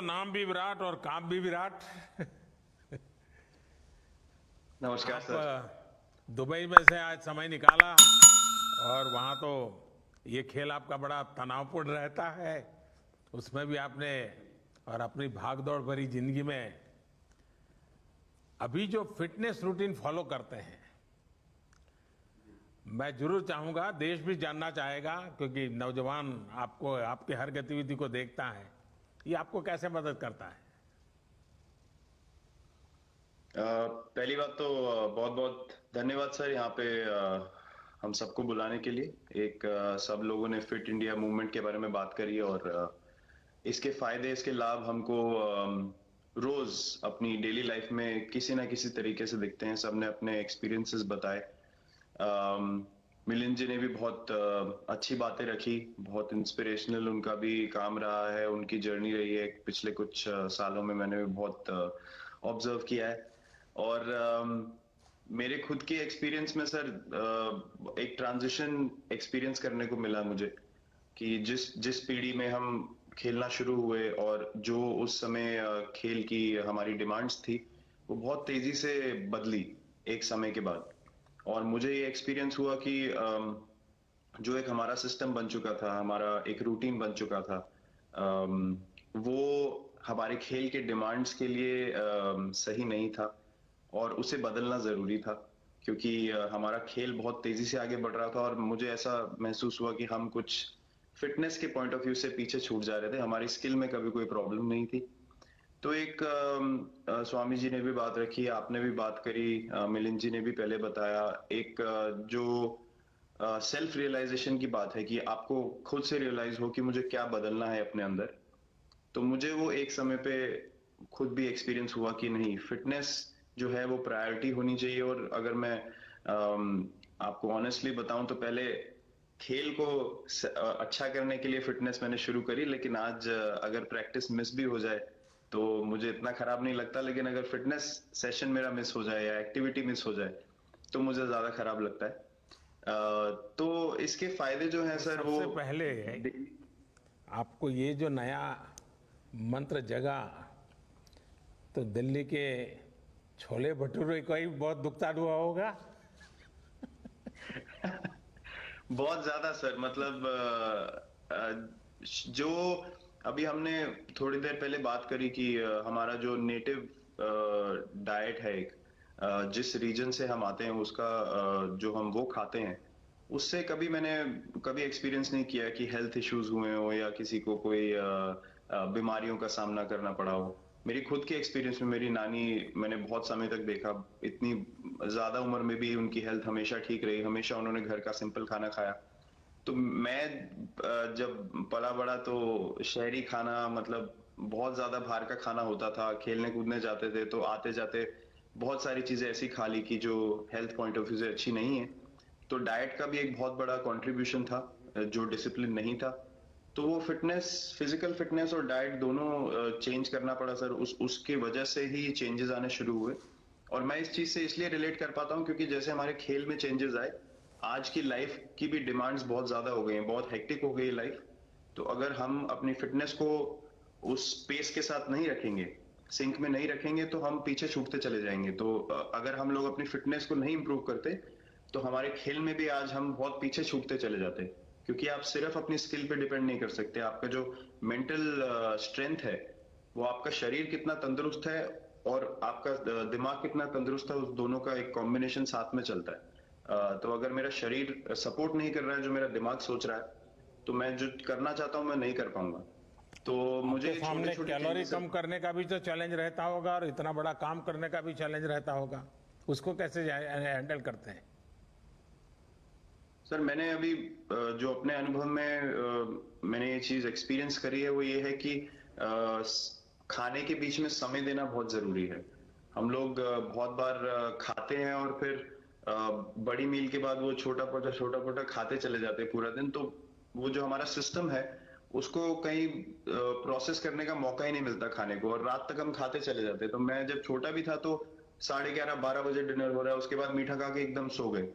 तो नाम भी विराट और काम भी विराट। नमस्कार आप सर। दुबई में से आज समय निकाला और वहाँ तो ये खेल आपका बड़ा तनावपूर्ण रहता है, उसमें भी आपने और अपनी भागदौड़ भरी जिंदगी में अभी जो फिटनेस रूटीन फॉलो करते हैं, मैं जरूर चाहूंगा, देश भी जानना चाहेगा क्योंकि नौजवान आपको आपके हर गतिविधि को देखता है, ये आपको कैसे मदद करता है? पहली बात तो बहुत बहुत धन्यवाद सर यहाँ पे हम सबको बुलाने के लिए। सब लोगों ने फिट इंडिया मूवमेंट के बारे में बात करी और इसके फायदे, इसके लाभ हमको रोज अपनी डेली लाइफ में किसी ना किसी तरीके से दिखते हैं। सबने अपने एक्सपीरियंसेस बताए। मिलिंद जी ने भी बहुत अच्छी बातें रखी, बहुत इंस्पिरेशनल उनका भी काम रहा है, उनकी जर्नी रही है पिछले कुछ सालों में। मैंने भी बहुत ऑब्जर्व किया है और मेरे खुद के एक्सपीरियंस में सर एक ट्रांजिशन एक्सपीरियंस करने को मिला मुझे कि जिस जिस पीढ़ी में हम खेलना शुरू हुए और जो उस समय खेल की हमारी डिमांड्स थी, वो बहुत तेजी से बदली एक समय के बाद। और मुझे ये एक्सपीरियंस हुआ कि जो एक हमारा सिस्टम बन चुका था, हमारा एक रूटीन बन चुका था, वो हमारे खेल के डिमांड्स के लिए सही नहीं था और उसे बदलना जरूरी था क्योंकि हमारा खेल बहुत तेजी से आगे बढ़ रहा था और मुझे ऐसा महसूस हुआ कि हम कुछ फिटनेस के पॉइंट ऑफ व्यू से पीछे छूट जा रहे थे। हमारी स्किल में कभी कोई प्रॉब्लम नहीं थी। तो एक स्वामी जी ने भी बात रखी, आपने भी बात करी, मिलिंद जी ने भी पहले बताया, एक जो सेल्फ रियलाइजेशन की बात है कि आपको खुद से रियलाइज हो कि मुझे क्या बदलना है अपने अंदर। तो मुझे वो एक समय पे खुद भी एक्सपीरियंस हुआ कि नहीं, फिटनेस जो है वो प्रायोरिटी होनी चाहिए। और अगर मैं आपको ऑनेस्टली बताऊं तो पहले खेल को अच्छा करने के लिए फिटनेस मैंने शुरू करी, लेकिन आज अगर प्रैक्टिस मिस भी हो जाए तो मुझे इतना खराब नहीं लगता, लेकिन अगर फिटनेस सेशन मेरा मिस हो जाए या एक्टिविटी मिस हो जाए तो मुझे ज्यादा खराब लगता है। तो इसके फायदे जो हैं तो सर वो सबसे पहले आपको ये जो नया मंत्र जगा, तो दिल्ली के छोले भटूरे का ही बहुत नुकसान हुआ होगा। बहुत ज्यादा सर, मतलब जो अभी हमने थोड़ी देर पहले बात करी कि हमारा जो नेटिव डाइट है, एक जिस रीजन से हम आते हैं उसका जो हम वो खाते हैं, उससे मैंने कभी एक्सपीरियंस नहीं किया कि हेल्थ इश्यूज हुए हो या किसी को कोई बीमारियों का सामना करना पड़ा हो। मेरी खुद के एक्सपीरियंस में मेरी नानी, मैंने बहुत समय तक देखा, इतनी ज्यादा उम्र में भी उनकी हेल्थ हमेशा ठीक रही, हमेशा उन्होंने घर का सिंपल खाना खाया। तो मैं जब पला बड़ा तो शहरी खाना, मतलब बहुत ज्यादा बाहर का खाना होता था, खेलने कूदने जाते थे तो आते जाते बहुत सारी चीजें ऐसी खा ली कि जो हेल्थ पॉइंट ऑफ व्यू से अच्छी नहीं है। तो डाइट का भी एक बहुत बड़ा कंट्रीब्यूशन था, जो डिसिप्लिन नहीं था। तो वो फिटनेस, फिजिकल फिटनेस और डाइट दोनों चेंज करना पड़ा सर। उसकी वजह से ही चेंजेस आने शुरू हुए। और मैं इस चीज से इसलिए रिलेट कर पाता हूँ क्योंकि जैसे हमारे खेल में चेंजेस आए, आज की लाइफ की भी डिमांड्स बहुत ज्यादा हो गई हैं, बहुत हेक्टिक हो गई है लाइफ। तो अगर हम अपनी फिटनेस को उस पेस के साथ नहीं रखेंगे, सिंक में नहीं रखेंगे, तो हम पीछे छूटते चले जाएंगे। तो अगर हम लोग अपनी फिटनेस को नहीं इंप्रूव करते तो हमारे खेल में भी आज हम बहुत पीछे छूटते चले जाते हैं। क्योंकि आप सिर्फ अपनी स्किल पे डिपेंड नहीं कर सकते। आपका जो मेंटल स्ट्रेंथ है, वो आपका शरीर कितना तंदुरुस्त है और आपका दिमाग कितना तंदुरुस्त है, उस दोनों का एक कॉम्बिनेशन साथ में चलता है। तो अगर मेरा शरीर सपोर्ट नहीं कर रहा है जो मेरा दिमाग सोच रहा है, तो मैं जो करना चाहता हूं मैं नहीं कर पाऊंगा। तो मुझे आपके ये छोटे सामने छोटे कैलोरी चेंजेस। कम करने का भी तो चैलेंज रहता होगा और इतना बड़ा काम करने का भी चैलेंज रहता होगा, उसको कैसे हैंडल करते हैं? सर मैंने अभी जो अपने अनुभव में मैंने ये चीज एक्सपीरियंस करी है वो ये है कि खाने के बीच में समय देना बहुत जरूरी है। हम लोग बहुत बार खाते हैं और फिर बड़ी मील के बाद वो छोटा पोटा खाते चले जाते हैं पूरा दिन। तो वो जो हमारा सिस्टम है, उसको कहीं प्रोसेस करने का मौका ही नहीं मिलता खाने को, और रात तक हम खाते चले जाते हैं। तो मैं जब छोटा भी था तो 11:30 12 बजे डिनर हो रहा है, उसके बाद मीठा खा के एकदम सो गए,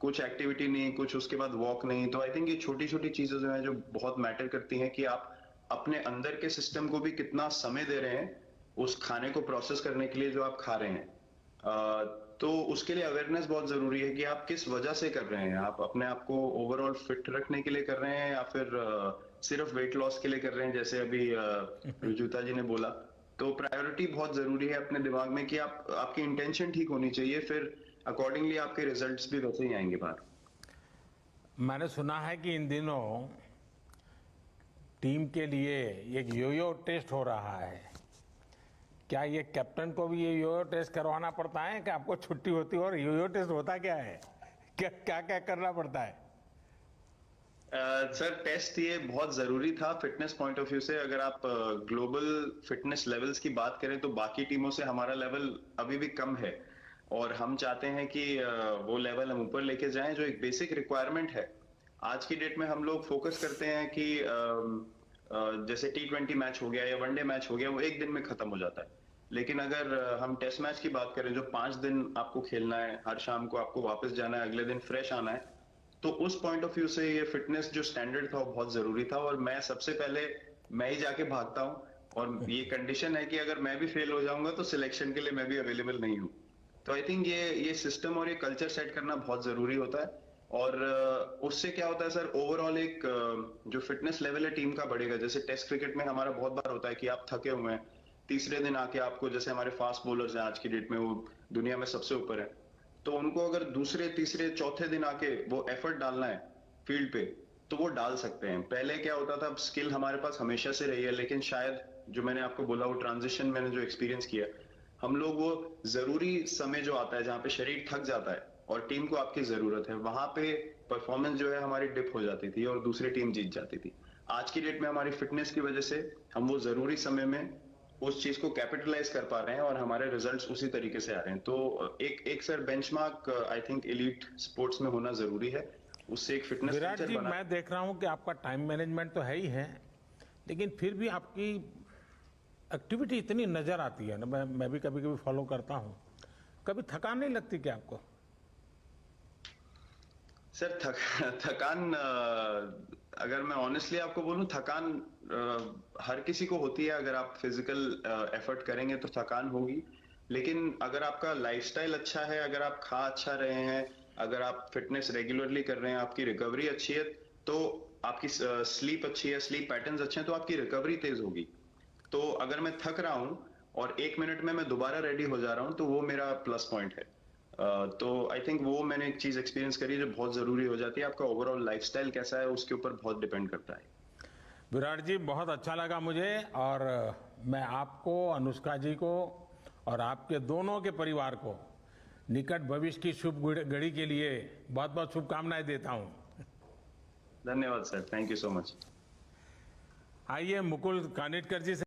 कुछ एक्टिविटी नहीं, कुछ उसके बाद वॉक नहीं। तो आई थिंक ये छोटी छोटी चीजें जो है जो बहुत मैटर करती हैं कि आप अपने अंदर के सिस्टम को भी कितना समय दे रहे हैं उस खाने को प्रोसेस करने के लिए जो आप खा रहे हैं। तो उसके लिए अवेयरनेस बहुत जरूरी है कि आप किस वजह से कर रहे हैं। आप अपने आप को ओवरऑल फिट रखने के लिए कर रहे हैं या फिर सिर्फ वेट लॉस के लिए कर रहे हैं, जैसे अभी रुजुता जी ने बोला। तो प्रायोरिटी बहुत जरूरी है अपने दिमाग में कि आपकी इंटेंशन ठीक होनी चाहिए, फिर अकॉर्डिंगली आपके रिजल्ट्स भी वैसे ही आएंगे बाहर। मैंने सुना है कि इन दिनों टीम के लिए एक योयो टेस्ट हो रहा है। क्या ये कैप्टन को भी ये योयो टेस्ट करवाना पड़ता है कि आपको छुट्टी होती है? और योयो टेस्ट होता क्या है, क्या क्या क्या करना पड़ता है? सर टेस्ट ये बहुत जरूरी था फिटनेस पॉइंट ऑफ व्यू से। अगर आप ग्लोबल फिटनेस लेवल्स की बात करें तो बाकी टीमों से हमारा लेवल अभी भी कम है, और हम चाहते हैं कि वो लेवल हम ऊपर लेके जाएं। जो एक बेसिक रिक्वायरमेंट है आज की डेट में, हम लोग फोकस करते हैं कि जैसे T20 मैच हो गया या वनडे मैच हो गया, वो एक दिन में खत्म हो जाता है। लेकिन अगर हम टेस्ट मैच की बात करें जो 5 दिन आपको खेलना है, हर शाम को आपको वापस जाना है, अगले दिन फ्रेश आना है, तो उस पॉइंट ऑफ व्यू से ये फिटनेस जो स्टैंडर्ड था वो बहुत जरूरी था। और मैं सबसे पहले मैं ही जाके भागता हूँ, और ये कंडीशन है कि अगर मैं भी फेल हो जाऊंगा तो सिलेक्शन के लिए मैं भी अवेलेबल नहीं हूँ। तो आई थिंक ये सिस्टम और ये कल्चर सेट करना बहुत जरूरी होता है। और उससे क्या होता है सर, ओवरऑल एक जो फिटनेस लेवल है टीम का बढ़ेगा। जैसे टेस्ट क्रिकेट में हमारा बहुत बार होता है कि आप थके हुए हैं, तीसरे दिन आके आपको, जैसे हमारे फास्ट बॉलर्स हैं आज की डेट में, वो दुनिया में सबसे ऊपर है, तो उनको अगर दूसरे तीसरे चौथे दिन आके वो एफर्ट डालना है फील्ड पे तो वो डाल सकते हैं। पहले क्या होता था, स्किल हमारे पास हमेशा से रही है, लेकिन शायद जो मैंने आपको बोला वो ट्रांजिशन मैंने जो एक्सपीरियंस किया, हम लोग वो जरूरी समय जो आता है जहाँ पे शरीर थक जाता है और टीम को आपकी जरूरत है, वहां पे परफॉर्मेंस जो है हमारी डिप हो जाती थी और दूसरी टीम जीत जाती थी। आज की डेट में हमारी फिटनेस की वजह से हम वो जरूरी समय में उस चीज को कैपिटलाइज कर पा रहे हैं और हमारे रिजल्ट्स उसी तरीके से आ रहे हैं। तो एक sir benchmark I think elite sports में होना जरूरी है, उससे एक फिटनेस विराट कल्चर जी, बना। मैं देख रहा हूं कि आपका टाइम मैनेजमेंट तो है ही है, लेकिन फिर भी आपकी एक्टिविटी इतनी नजर आती है ना, मैं भी कभी कभी फॉलो करता हूं। कभी थकान नहीं लगती क्या आपको? सर थकान अगर मैं ऑनेस्टली आपको बोलूं, थकान हर किसी को होती है। अगर आप फिजिकल एफर्ट करेंगे तो थकान होगी, लेकिन अगर आपका लाइफस्टाइल अच्छा है, अगर आप खा अच्छा रहे हैं, अगर आप फिटनेस रेगुलरली कर रहे हैं, आपकी रिकवरी अच्छी है, तो आपकी स्लीप अच्छी है, स्लीप पैटर्न्स अच्छे हैं, तो आपकी रिकवरी तेज होगी। तो अगर मैं थक रहा हूं और 1 मिनट में मैं दोबारा रेडी हो जा रहा हूं तो वो मेरा प्लस पॉइंट है। तो आई थिंक वो मैंने एक चीज एक्सपीरियंस करी जो बहुत जरूरी हो जाती है। आपका ओवरऑल लाइफस्टाइल कैसा है उसके ऊपर बहुत डिपेंड करता है। विराट जी, बहुत अच्छा लगा मुझे, और मैं आपको, अनुष्का जी को और आपके दोनों के परिवार को निकट भविष्य की शुभ घड़ी के लिए बहुत बहुत शुभकामनाएं देता हूं। धन्यवाद sir, thank you so much. आइए मुकुल कानिटकर जी से